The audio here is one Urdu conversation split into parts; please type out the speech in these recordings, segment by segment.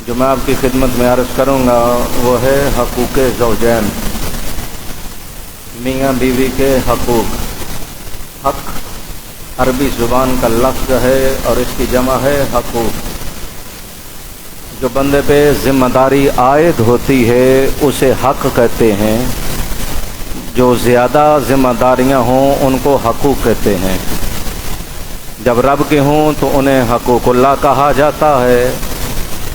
جو میں آپ کی خدمت میں عرض کروں گا وہ ہے حقوق زوجین، میاں بیوی کے حقوق۔ حق عربی زبان کا لفظ ہے اور اس کی جمع ہے حقوق۔ جو بندے پہ ذمہ داری عائد ہوتی ہے اسے حق کہتے ہیں، جو زیادہ ذمہ داریاں ہوں ان کو حقوق کہتے ہیں۔ جب رب کے ہوں تو انہیں حقوق اللہ کہا جاتا ہے،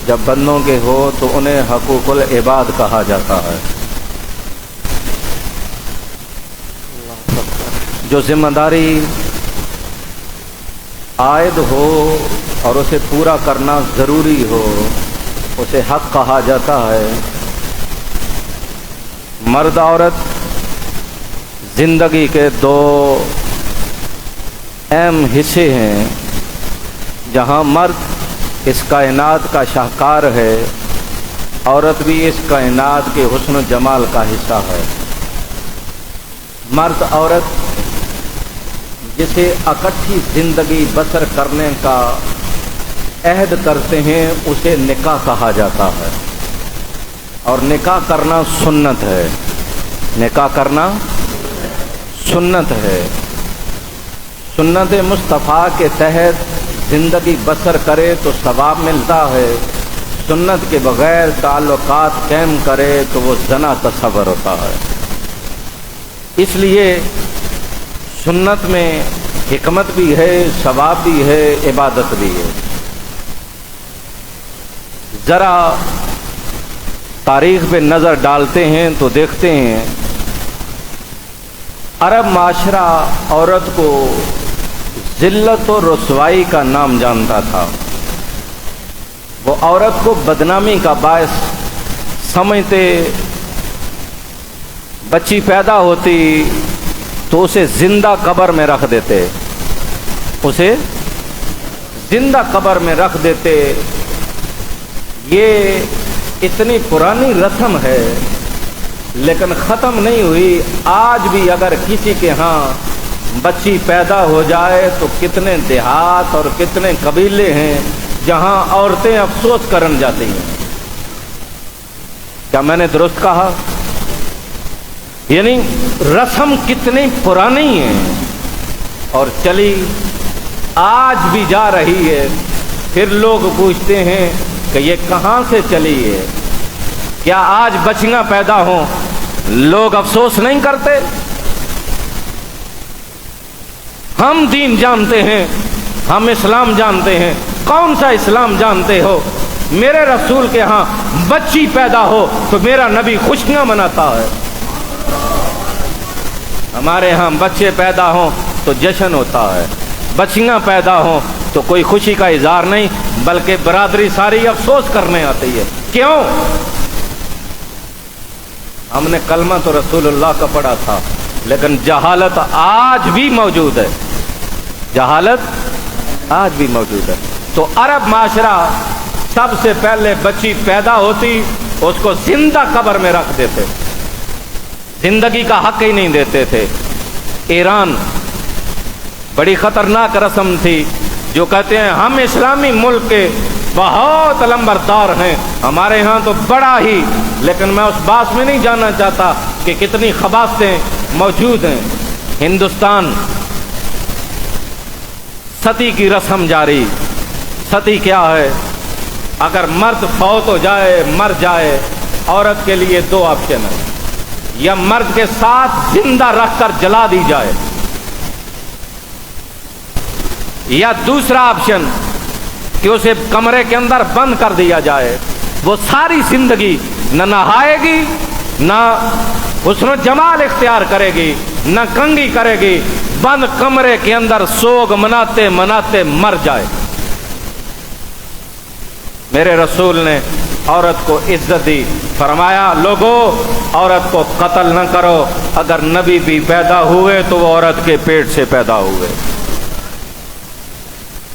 جب بندوں کے ہو تو انہیں حقوق العباد کہا جاتا ہے۔ جو ذمہ داری عائد ہو اور اسے پورا کرنا ضروری ہو اسے حق کہا جاتا ہے۔ مرد عورت زندگی کے دو اہم حصے ہیں۔ جہاں مرد اس کائنات کا شاہکار ہے، عورت بھی اس کائنات کے حسن و جمال کا حصہ ہے۔ مرد عورت جسے اکٹھی زندگی بسر کرنے کا عہد کرتے ہیں اسے نکاح کہا جاتا ہے، اور نکاح کرنا سنت ہے۔ نکاح کرنا سنت ہے۔ سنت مصطفیٰ کے تحت زندگی بسر کرے تو ثواب ملتا ہے، سنت کے بغیر تعلقات قائم کرے تو وہ زنا تصور ہوتا ہے۔ اس لیے سنت میں حکمت بھی ہے، ثواب بھی ہے، عبادت بھی ہے۔ ذرا تاریخ پہ نظر ڈالتے ہیں تو دیکھتے ہیں عرب معاشرہ عورت کو ذلت و رسوائی کا نام جانتا تھا۔ وہ عورت کو بدنامی کا باعث سمجھتے، بچی پیدا ہوتی تو اسے زندہ قبر میں رکھ دیتے، اسے زندہ قبر میں رکھ دیتے۔ یہ اتنی پرانی رسم ہے لیکن ختم نہیں ہوئی۔ آج بھی اگر کسی کے ہاں بچی پیدا ہو جائے تو کتنے دیہات اور کتنے قبیلے ہیں جہاں عورتیں افسوس کرن جاتی ہیں۔ کیا میں نے درست کہا؟ یعنی رسم کتنی پرانی ہے اور چلی آج بھی جا رہی ہے۔ پھر لوگ پوچھتے ہیں کہ یہ کہاں سے چلی ہے؟ کیا آج بچیاں پیدا ہوں لوگ افسوس نہیں کرتے؟ ہم دین جانتے ہیں، ہم اسلام جانتے ہیں۔ کون سا اسلام جانتے ہو؟ میرے رسول کے ہاں بچی پیدا ہو تو میرا نبی خوشیاں مناتا ہے۔ ہمارے ہاں بچے پیدا ہوں تو جشن ہوتا ہے، بچیاں پیدا ہوں تو کوئی خوشی کا اظہار نہیں بلکہ برادری ساری افسوس کرنے آتی ہے۔ کیوں؟ ہم نے کلمہ تو رسول اللہ کا پڑھا تھا لیکن جہالت آج بھی موجود ہے، جہالت آج بھی موجود ہے۔ تو عرب معاشرہ سب سے پہلے بچی پیدا ہوتی اس کو زندہ قبر میں رکھ دیتے، زندگی کا حق ہی نہیں دیتے تھے۔ ایران بڑی خطرناک رسم تھی، جو کہتے ہیں ہم اسلامی ملک کے بہت لمبردار ہیں، ہمارے ہاں تو بڑا ہی، لیکن میں اس بات میں نہیں جاننا چاہتا کہ کتنی خباثتیں موجود ہیں۔ ہندوستان ستی کی رسم جاری۔ ستی کیا ہے؟ اگر مرد فوت ہو جائے، مر جائے، عورت کے لیے دو آپشن ہیں، یا مرد کے ساتھ زندہ رکھ کر جلا دی جائے، یا دوسرا آپشن کہ اسے کمرے کے اندر بند کر دیا جائے۔ وہ ساری زندگی نہ نہائے گی، نہ حسن و جمال اختیار کرے گی، نہ کنگھی کرے گی، بند کمرے کے اندر سوگ مناتے مناتے مر جائے۔ میرے رسول نے عورت کو عزت دی، فرمایا لوگو عورت کو قتل نہ کرو، اگر نبی بھی پیدا ہوئے تو وہ عورت کے پیٹ سے پیدا ہوئے۔